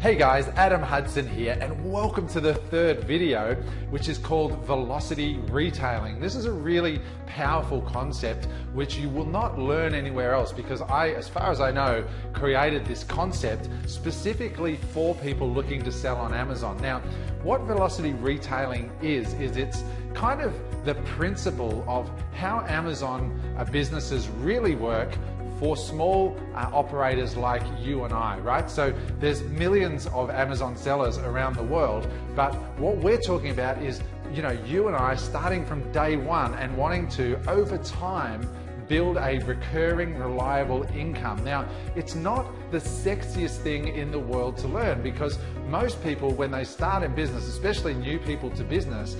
Hey guys, Adam Hudson here, and welcome to the third video, which is called Velocity Retailing. This is a really powerful concept which you will not learn anywhere else, because I, as far as I know, created this concept specifically for people looking to sell on Amazon. Now, what Velocity Retailing is it's kind of the principle of how Amazon businesses really work for small operators like you and I, right? So there's millions of Amazon sellers around the world, but what we're talking about is, you and I starting from day one and wanting to, over time, build a recurring, reliable income. Now, it's not the sexiest thing in the world to learn, because most people, when they start in business, especially new people to business,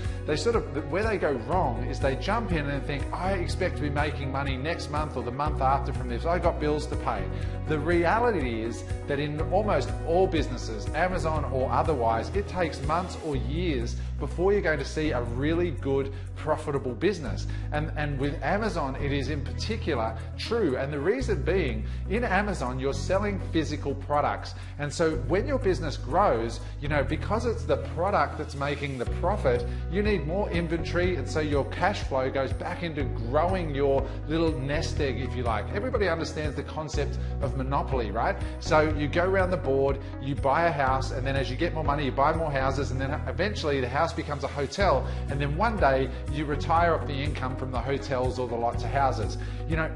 where they go wrong is they jump in and think, I expect to be making money next month or the month after from this. I got bills to pay. The reality is that in almost all businesses, Amazon or otherwise, it takes months or years before you're going to see a really good, profitable business. And with Amazon, it is in particular true. And the reason being, in Amazon, you're selling physical products. And so when your business grows, because it's the product that's making the profit, you need more inventory. And so your cash flow goes back into growing your little nest egg, if you like. Everybody understands the concept of monopoly, right? So you go around the board, you buy a house, and then as you get more money, you buy more houses, and then eventually the house becomes a hotel. And then one day you retire off the income from the hotels or the lots of houses.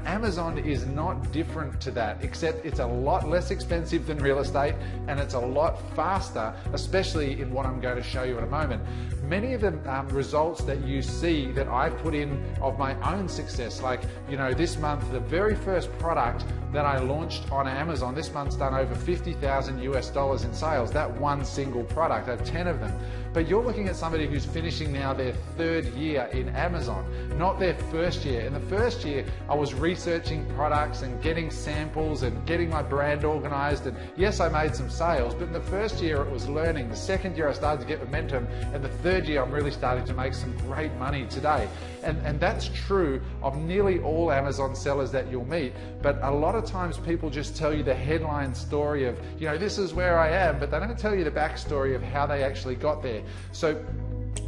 Amazon is not different to that, except it's a lot less expensive than real estate, and it's a lot faster, especially in what I'm going to show you in a moment. Many of the results that you see that I put in of my own success, like, this month, the very first product that I launched on Amazon, this month's done over 50,000 US dollars in sales, that one single product. I have 10 of them. But you're looking at somebody who's finishing now their third year in Amazon, not their first year. In the first year, I was researching products and getting samples and getting my brand organized. And yes, I made some sales, but in the first year it was learning. The second year I started to get momentum. And the third year I'm really starting to make some great money today. And that's true of nearly all Amazon sellers that you'll meet. But a lot of times people just tell you the headline story of, this is where I am, but they don't tell you the backstory of how they actually got there. So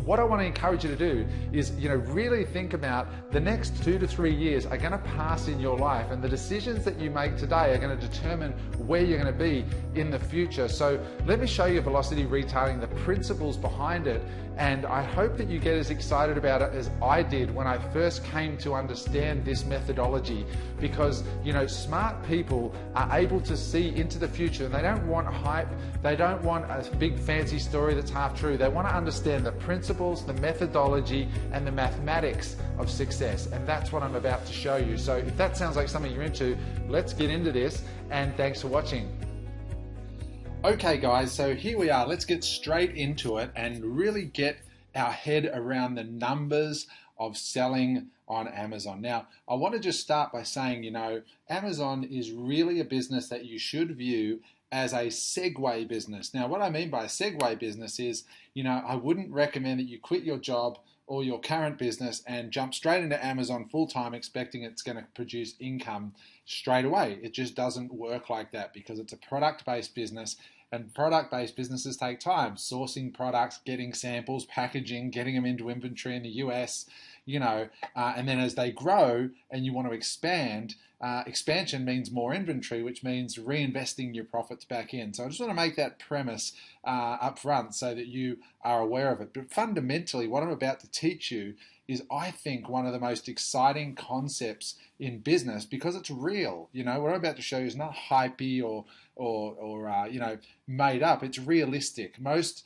what I want to encourage you to do is, really think about the next 2 to 3 years are going to pass in your life, and the decisions that you make today are going to determine where you're going to be in the future. So let me show you Velocity Retailing, the principles behind it, and I hope that you get as excited about it as I did when I first came to understand this methodology, because smart people are able to see into the future, and they don't want hype, they don't want a big fancy story that's half true. They want to understand the principles, the methodology, and the mathematics of success, and that's what I'm about to show you. So if that sounds like something you're into, let's get into this, and thanks for watching. Okay guys, so here we are. Let's get straight into it and really get our head around the numbers of selling on Amazon. Now, I want to just start by saying, Amazon is really a business that you should view as a segue business. Now, what I mean by a segue business is, I wouldn't recommend that you quit your job or your current business and jump straight into Amazon full-time expecting it's going to produce income straight away. It just doesn't work like that, because it's a product-based business, and product-based businesses take time. Sourcing products, getting samples, packaging, getting them into inventory in the US, and then as they grow and you want to expand, expansion means more inventory, which means reinvesting your profits back in. So I just want to make that premise up front so that you are aware of it. But fundamentally, what I'm about to teach you is, I think, one of the most exciting concepts in business, because it's real. What I'm about to show you is not hypey or made up. It's realistic. Most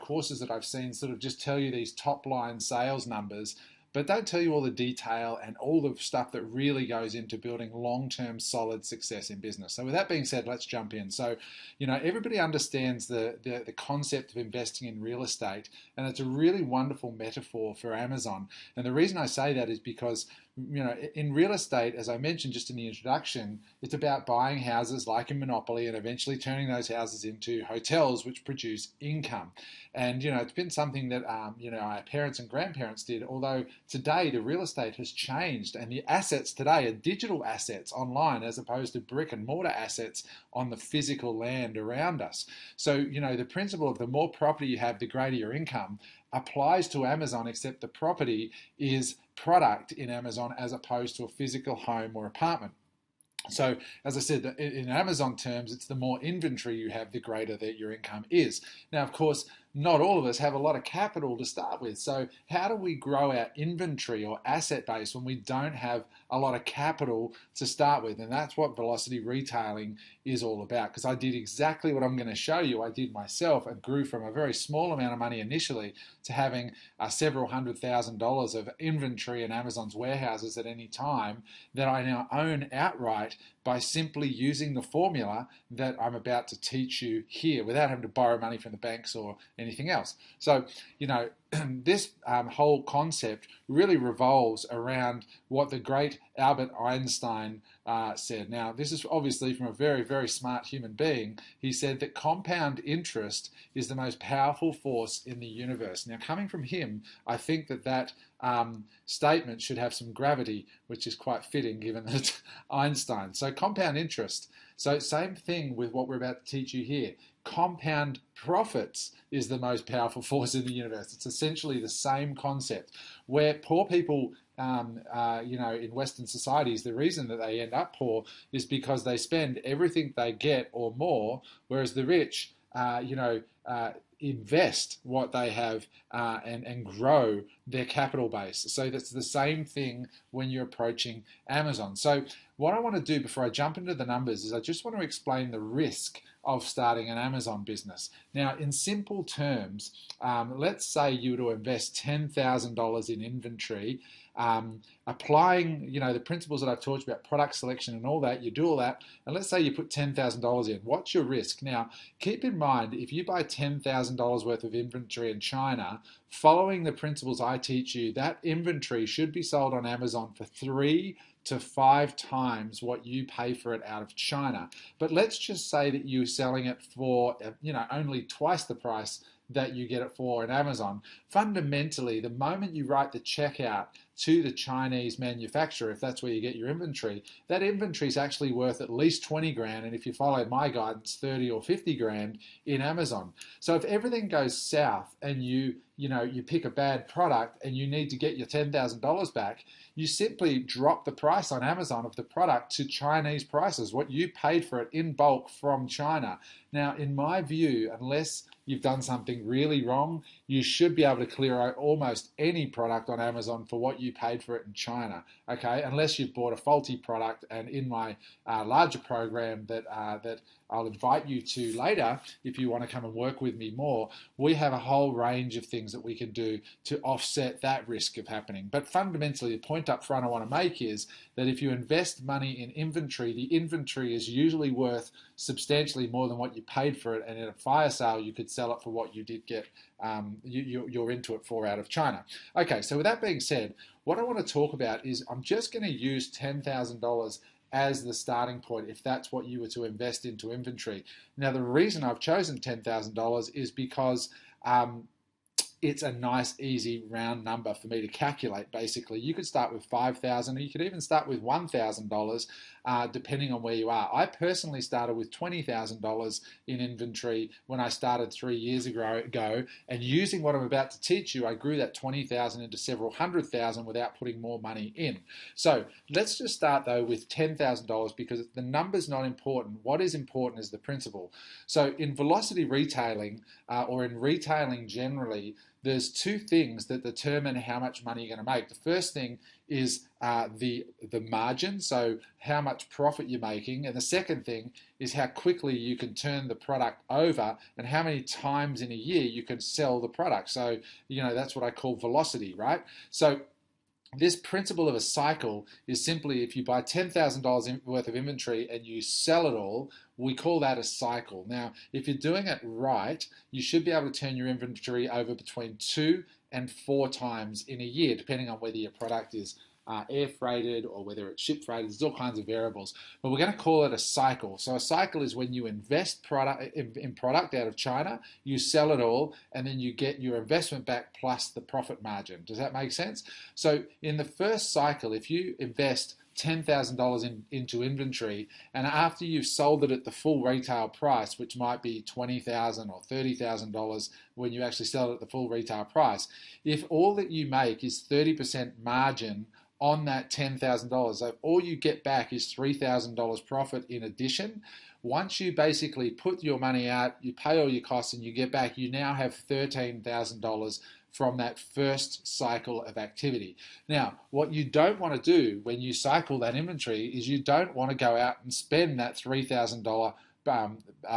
courses that I've seen sort of just tell you these top line sales numbers, but don't tell you all the detail and all the stuff that really goes into building long-term solid success in business. So with that being said, let's jump in. So, everybody understands the concept of investing in real estate, and it's a really wonderful metaphor for Amazon. And the reason I say that is because, in real estate, as I mentioned just in the introduction, it's about buying houses like in Monopoly and eventually turning those houses into hotels which produce income. And, it's been something that, our parents and grandparents did, although today the real estate has changed, and the assets today are digital assets online as opposed to brick and mortar assets on the physical land around us. So, the principle of the more property you have, the greater your income applies to Amazon, except the property is product in Amazon as opposed to a physical home or apartment. So, as I said, in Amazon terms, it's the more inventory you have, the greater that your income is. Now, of course, not all of us have a lot of capital to start with. So how do we grow our inventory or asset base when we don't have a lot of capital to start with? And that's what velocity retailing is all about, because I did exactly what I'm going to show you. I did myself and grew from a very small amount of money initially to having several $100,000 of inventory in Amazon's warehouses at any time that I now own outright by simply using the formula that I'm about to teach you here without having to borrow money from the banks or anything else. So, this whole concept really revolves around what the great Albert Einstein said. Now, this is obviously from a very, very smart human being. He said that compound interest is the most powerful force in the universe. Now, coming from him, I think that statement should have some gravity, which is quite fitting given that Einstein. So compound interest. So same thing with what we're about to teach you here. Compound profits is the most powerful force in the universe. It's essentially the same concept. Where poor people, in Western societies, the reason that they end up poor is because they spend everything they get or more, whereas the rich, invest what they have and grow their capital base. So that's the same thing when you're approaching Amazon. So what I want to do before I jump into the numbers is I just want to explain the risk of starting an Amazon business. Now, in simple terms, let's say you were to invest $10,000 in inventory, applying, the principles that I've taught you about product selection and all that, you do all that, and let's say you put $10,000 in. What's your risk? Now, keep in mind, if you buy $10,000 worth of inventory in China, following the principles I teach you, that inventory should be sold on Amazon for 3 to 5 times what you pay for it out of China. But let's just say that you're selling it for, only twice the price that you get it for in Amazon. Fundamentally, the moment you write the check out to the Chinese manufacturer, if that's where you get your inventory, that inventory is actually worth at least 20 grand, and if you follow my guidance, 30 or 50 grand in Amazon. So if everything goes south and you pick a bad product and you need to get your $10,000 back, you simply drop the price on Amazon of the product to Chinese prices, what you paid for it in bulk from China. Now, in my view, unless you've done something really wrong, you should be able to clear out almost any product on Amazon for what you paid for it in China, okay? Unless you've bought a faulty product. And in my larger program that I'll invite you to later, if you want to come and work with me more, we have a whole range of things that we can do to offset that risk of happening. But fundamentally, the point up front I want to make is that if you invest money in inventory, the inventory is usually worth substantially more than what you paid for it, and in a fire sale you could sell it for what you did get you're into it for out of China. Okay, so with that being said, what I want to talk about is I'm just going to use $10,000 as the starting point if that's what you were to invest into inventory. Now, the reason I've chosen $10,000 is because it's a nice, easy, round number for me to calculate. Basically, you could start with $5,000, or you could even start with $1,000, depending on where you are. I personally started with $20,000 in inventory when I started 3 years ago, and using what I'm about to teach you, I grew that $20,000 into several $100,000 without putting more money in. So let's just start though with $10,000, because the number's not important. What is important is the principle. So in velocity retailing, or in retailing generally, there's 2 things that determine how much money you're going to make. The first thing is the margin, so how much profit you're making, and the second thing is how quickly you can turn the product over and how many times in a year you can sell the product. So that's what I call velocity, right? So this principle of a cycle is simply if you buy $10,000 worth of inventory and you sell it all, we call that a cycle. Now, if you're doing it right, you should be able to turn your inventory over between 2 and 4 times in a year, depending on whether your product is air freighted or whether it's ship freighted. There's all kinds of variables, but we're going to call it a cycle. So a cycle is when you invest in product out of China, you sell it all, and then you get your investment back plus the profit margin. Does that make sense? So in the first cycle, if you invest $10,000 into inventory, and after you've sold it at the full retail price, which might be $20,000 or $30,000 when you actually sell it at the full retail price, if all that you make is 30% margin on that $10,000, so all you get back is $3,000 profit in addition. Once you basically put your money out, you pay all your costs and you get back, you now have $13,000 from that first cycle of activity. Now, what you don't want to do when you cycle that inventory is you don't want to go out and spend that $3,000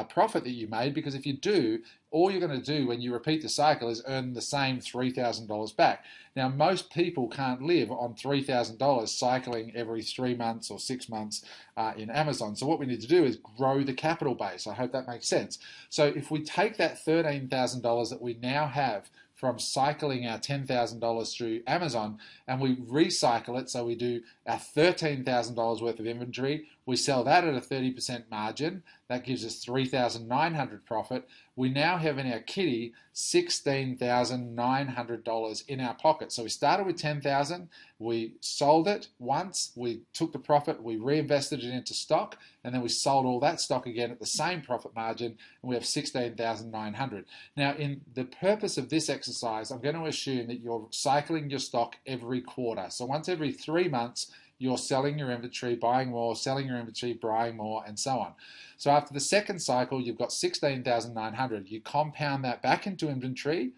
profit that you made, because if you do, all you're going to do when you repeat the cycle is earn the same $3,000 back. Now, most people can't live on $3,000 cycling every 3 months or 6 months in Amazon. So what we need to do is grow the capital base. I hope that makes sense. So if we take that $13,000 that we now have from cycling our $10,000 through Amazon and we recycle it, so we do our $13,000 worth of inventory, we sell that at a 30% margin, that gives us $3,900 profit. We now have in our kitty $16,900 in our pocket. So we started with $10,000, we sold it once, we took the profit, we reinvested it into stock, and then we sold all that stock again at the same profit margin, and we have $16,900. Now, in the purpose of this exercise, I'm going to assume that you're cycling your stock every quarter. So once every 3 months, you're selling your inventory, buying more, selling your inventory, buying more, and so on. So after the second cycle, you've got $16,900. You compound that back into inventory,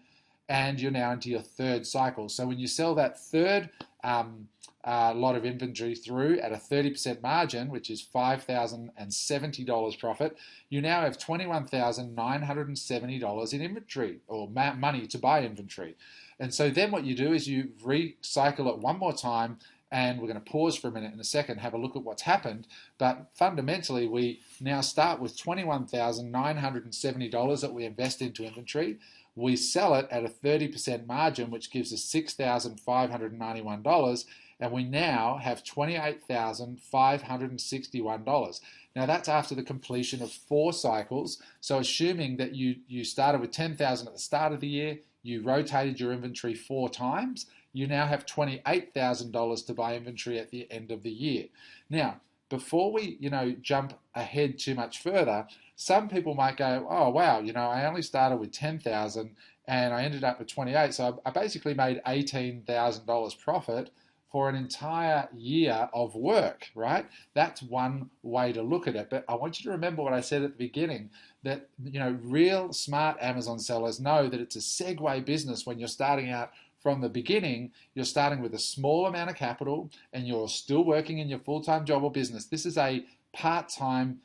and you're now into your third cycle. So when you sell that third lot of inventory through at a 30% margin, which is $5,070 profit, you now have $21,970 in inventory, or money to buy inventory. And so then what you do is you recycle it one more time, and we're going to pause for a minute in a second, have a look at what's happened. But fundamentally, we now start with $21,970 that we invest into inventory. We sell it at a 30% margin, which gives us $6,591, and we now have $28,561. Now that's after the completion of 4 cycles. So assuming that you started with $10,000 at the start of the year, you rotated your inventory 4 times, you now have $28,000 to buy inventory at the end of the year. Now, before we, jump ahead too much further, some people might go, oh, wow, I only started with $10,000 and I ended up with 28. So I basically made $18,000 profit for an entire year of work, right? That's one way to look at it. But I want you to remember what I said at the beginning, that, real smart Amazon sellers know that it's a segue business when you're starting out. From the beginning, you're starting with a small amount of capital and you're still working in your full-time job or business. This is a part-time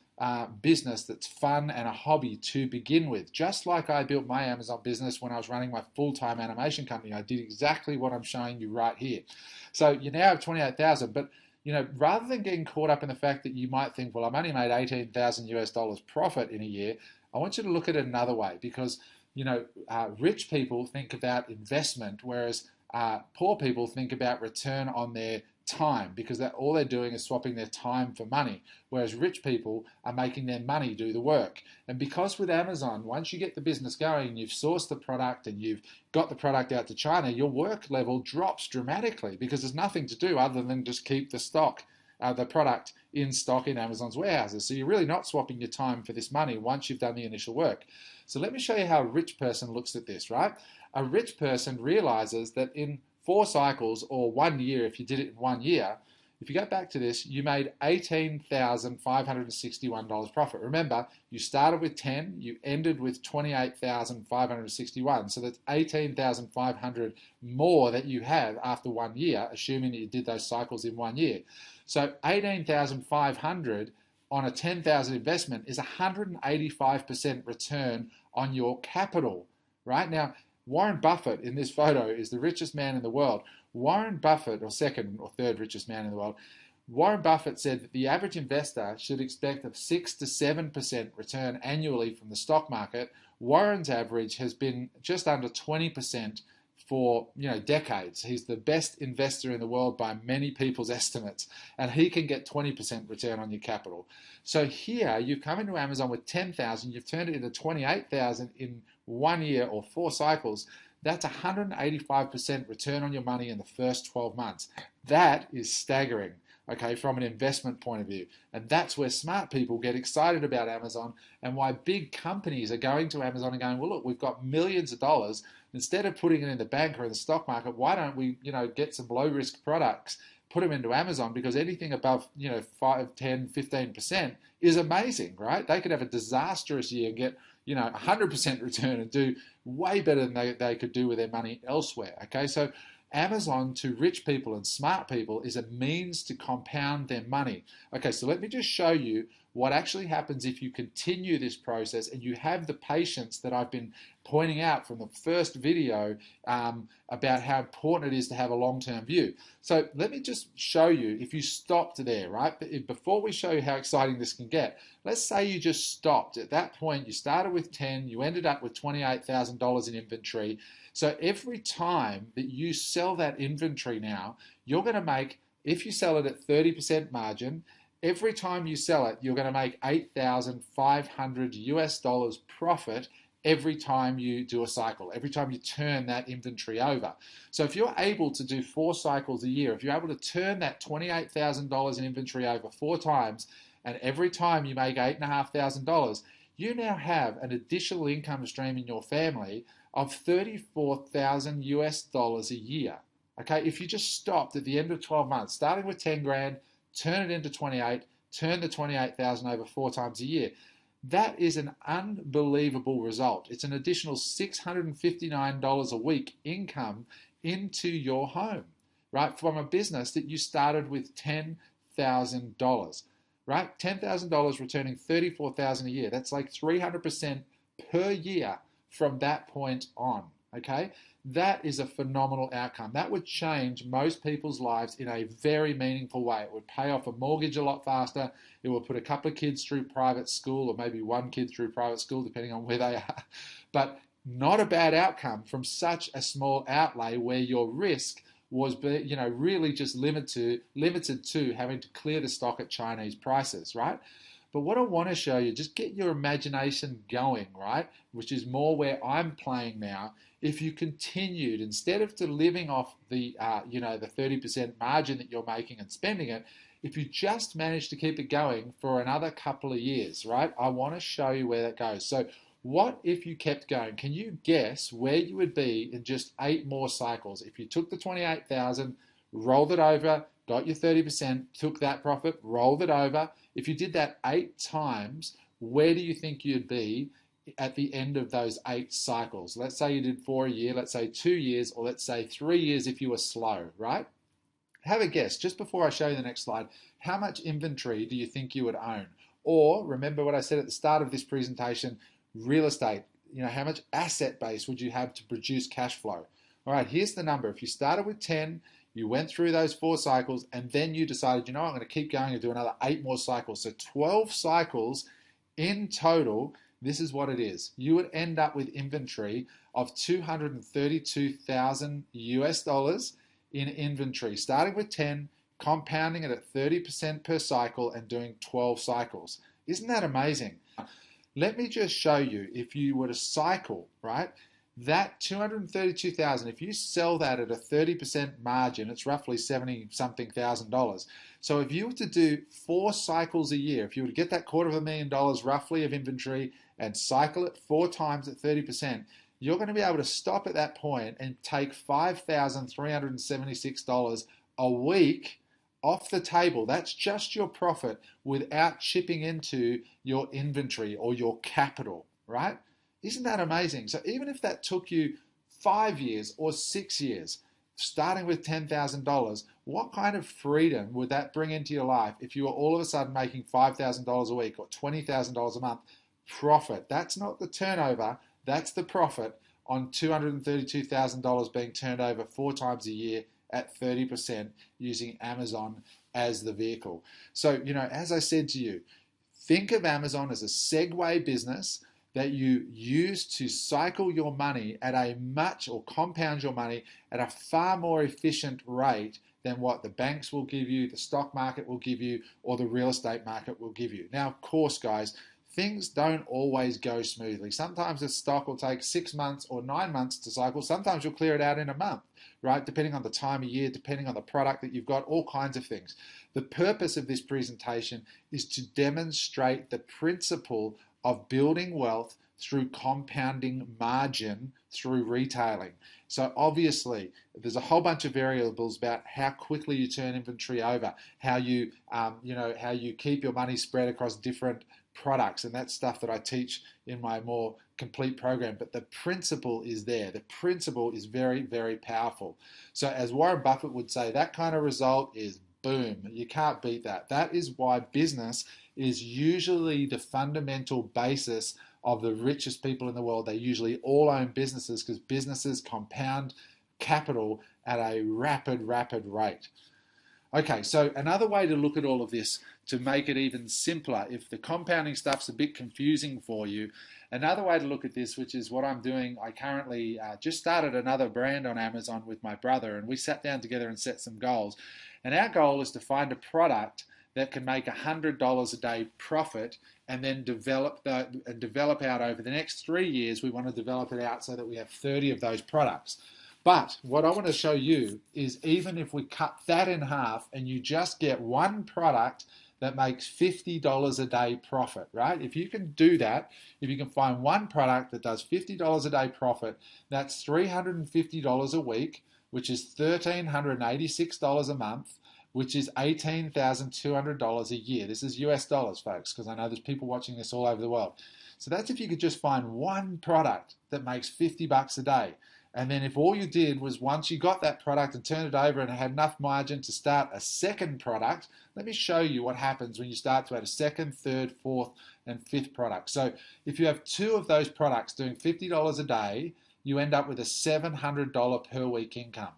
business that's fun and a hobby to begin with. Just like I built my Amazon business when I was running my full-time animation company, I did exactly what I'm showing you right here. So you now have 28,000, but rather than getting caught up in the fact that you might think, well, I've only made $18,000 profit in a year, I want you to look at it another way, because rich people think about investment, whereas poor people think about return on their time, because all they're doing is swapping their time for money, whereas rich people are making their money do the work. And because with Amazon, once you get the business going, you've sourced the product and you've got the product out to China, your work level drops dramatically, because there's nothing to do other than just keep the product in stock in Amazon's warehouses. So you're really not swapping your time for this money once you've done the initial work. So let me show you how a rich person looks at this, right? A rich person realizes that in 4 cycles, or 1 year, if you did it in 1 year, if you go back to this, you made $18,561 profit. Remember, you started with 10, you ended with 28,561. So that's 18,500 more that you have after 1 year, assuming that you did those cycles in 1 year. So 18,500 on a 10,000 investment is 185% return on your capital, right? Now, Warren Buffett in this photo is the richest man in the world. Warren Buffett, or second or third richest man in the world, Warren Buffett said that the average investor should expect a 6 to 7% return annually from the stock market. Warren's average has been just under 20% for decades. He's the best investor in the world by many people's estimates, and he can get 20% return on your capital. So here you've come into Amazon with 10,000, you've turned it into 28,000 in 1 year or 4 cycles. That's 185% return on your money in the first 12 months. That is staggering, okay, from an investment point of view. And that's where smart people get excited about Amazon, and why big companies are going to Amazon and going, well, look, we've got millions of dollars. Instead of putting it in the bank or in the stock market, why don't we, get some low risk products, put them into Amazon, because anything above, 5, 10, 15% is amazing, right? They could have a disastrous year and get, 100% return and do way better than they could do with their money elsewhere, okay? So Amazon, to rich people and smart people, is a means to compound their money. Okay, so let me just show you what actually happens if you continue this process and you have the patience that I've been pointing out from the first video about how important it is to have a long-term view. So let me just show you, if you stopped there, right? Before we show you how exciting this can get, let's say you just stopped. At that point, you started with 10, you ended up with $28,000 in inventory. So every time that you sell that inventory now, you're going to make, if you sell it at 30% margin, every time you sell it, you're going to make $8,500 profit every time you do a cycle, every time you turn that inventory over. So if you're able to do 4 cycles a year, if you're able to turn that $28,000 in inventory over 4 times, and every time you make $8,500, you now have an additional income stream in your family of $34,000 a year. Okay, if you just stopped at the end of 12 months, starting with 10 grand, turn it into 28, turn the 28,000 over 4 times a year. That is an unbelievable result. It's an additional $659 a week income into your home, right? From a business that you started with $10,000, right? $10,000 returning $34,000 a year. That's like 300% per year from that point on, okay? That is a phenomenal outcome. That would change most people's lives in a very meaningful way. It would pay off a mortgage a lot faster. It would put a couple of kids through private school, or maybe one kid through private school, depending on where they are. But not a bad outcome from such a small outlay where your risk was, really just limited to having to clear the stock at Chinese prices, right? But what I want to show you, just get your imagination going, right? Which is more where I'm playing now. If you continued, instead of living off the, the 30% margin that you're making and spending it, if you just manage to keep it going for another couple of years, right? I want to show you where that goes. So what if you kept going? Can you guess where you would be in just 8 more cycles? If you took the 28,000, rolled it over, got your 30%, took that profit, rolled it over. If you did that 8 times, where do you think you'd be at the end of those 8 cycles? Let's say you did 4 a year, let's say 2 years, or let's say 3 years if you were slow, right? Have a guess, just before I show you the next slide, how much inventory do you think you would own? Or remember what I said at the start of this presentation, real estate, how much asset base would you have to produce cash flow? All right, here's the number. If you started with 10, you went through those 4 cycles, and then you decided, I'm going to keep going and do another 8 more cycles. So 12 cycles in total, this is what it is. You would end up with inventory of $232,000 in inventory, starting with 10, compounding it at 30% per cycle, and doing 12 cycles. Isn't that amazing? Let me just show you, if you were to cycle, right? That $232,000, if you sell that at a 30% margin, it's roughly $70-something thousand. So if you were to do 4 cycles a year, if you were to get that $250,000 roughly of inventory and cycle it 4 times at 30%, you're going to be able to stop at that point and take $5,376 a week off the table. That's just your profit without chipping into your inventory or your capital, right? Isn't that amazing? So even if that took you 5 years or 6 years, starting with $10,000, what kind of freedom would that bring into your life if you were all of a sudden making $5,000 a week or $20,000 a month profit? That's not the turnover, that's the profit on $232,000 being turned over 4 times a year at 30% using Amazon as the vehicle. So, as I said to you, think of Amazon as a segue business that you use to cycle your money at a much, or compound your money at a far more efficient rate than what the banks will give you, the stock market will give you, or the real estate market will give you. Now, of course, guys, things don't always go smoothly. Sometimes a stock will take 6 months or 9 months to cycle. Sometimes you'll clear it out in a month, right? Depending on the time of year, depending on the product that you've got, all kinds of things. The purpose of this presentation is to demonstrate the principle of building wealth through compounding margin through retailing. So obviously, there's a whole bunch of variables about how quickly you turn inventory over, how you, how you keep your money spread across different products, and that's stuff that I teach in my more complete program. But the principle is there. The principle is very, very powerful. So as Warren Buffett would say, that kind of result is boom. You can't beat that. That is why business is usually the fundamental basis of the richest people in the world. They usually all own businesses because businesses compound capital at a rapid rate. Okay, so another way to look at all of this to make it even simpler, if the compounding stuff's a bit confusing for you, another way to look at this, which is what I'm doing, I currently just started another brand on Amazon with my brother, and we sat down together and set some goals. And our goal is to find a product that can make $100 a day profit and then develop out over the next 3 years. We want to develop it out so that we have 30 of those products. But what I want to show you is even if we cut that in half and you just get one product that makes $50 a day profit, right? If you can do that, if you can find one product that does $50 a day profit, that's $350 a week, which is $1,386 a month, which is $18,200 a year. This is US dollars, folks, because I know there's people watching this all over the world. So that's if you could just find one product that makes $50 a day. And then if all you did was, once you got that product and turned it over and had enough margin to start a second product, let me show you what happens when you start to add a second, third, fourth, and fifth product. So if you have 2 of those products doing $50 a day, you end up with a $700 per week income.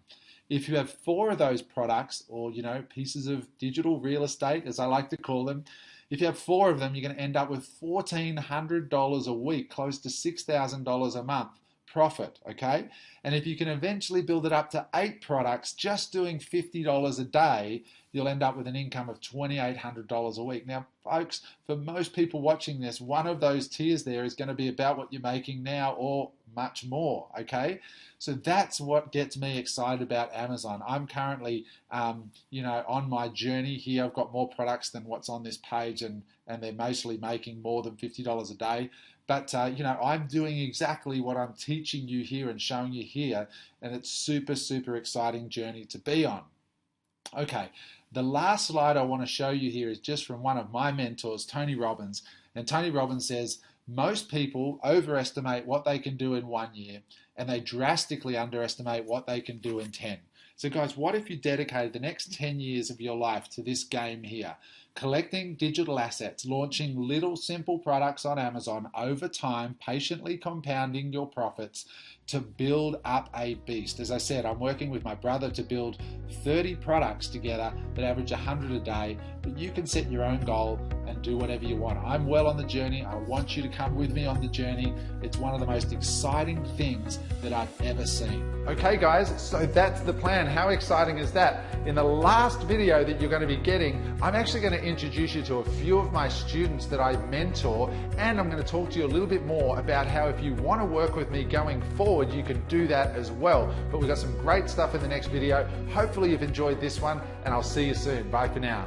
If you have 4 of those products, or pieces of digital real estate, as I like to call them, if you have 4 of them, you're going to end up with $1,400 a week, close to $6,000 a month profit, okay? And if you can eventually build it up to 8 products, just doing $50 a day, you'll end up with an income of $2,800 a week. Now, folks, for most people watching this, one of those tiers there is going to be about what you're making now or much more, okay? So that's what gets me excited about Amazon. I'm currently, on my journey here. I've got more products than what's on this page, and they're mostly making more than $50 a day. But, I'm doing exactly what I'm teaching you here and showing you here, and it's super, super exciting journey to be on. Okay, the last slide I want to show you here is just from one of my mentors, Tony Robbins. And Tony Robbins says, most people overestimate what they can do in 1 year, and they drastically underestimate what they can do in 10. So guys, what if you dedicated the next 10 years of your life to this game here? Collecting digital assets, launching little simple products on Amazon over time, patiently compounding your profits to build up a beast. As I said, I'm working with my brother to build 30 products together that average 100 a day, but you can set your own goal and do whatever you want. I'm well on the journey. I want you to come with me on the journey. It's one of the most exciting things that I've ever seen. Okay guys, so that's the plan. How exciting is that? In the last video that you're going to be getting, I'm actually going to introduce you to a few of my students that I mentor, and I'm going to talk to you a little bit more about how if you want to work with me going forward, you can do that as well. But we've got some great stuff in the next video. Hopefully you've enjoyed this one, and I'll see you soon. Bye for now.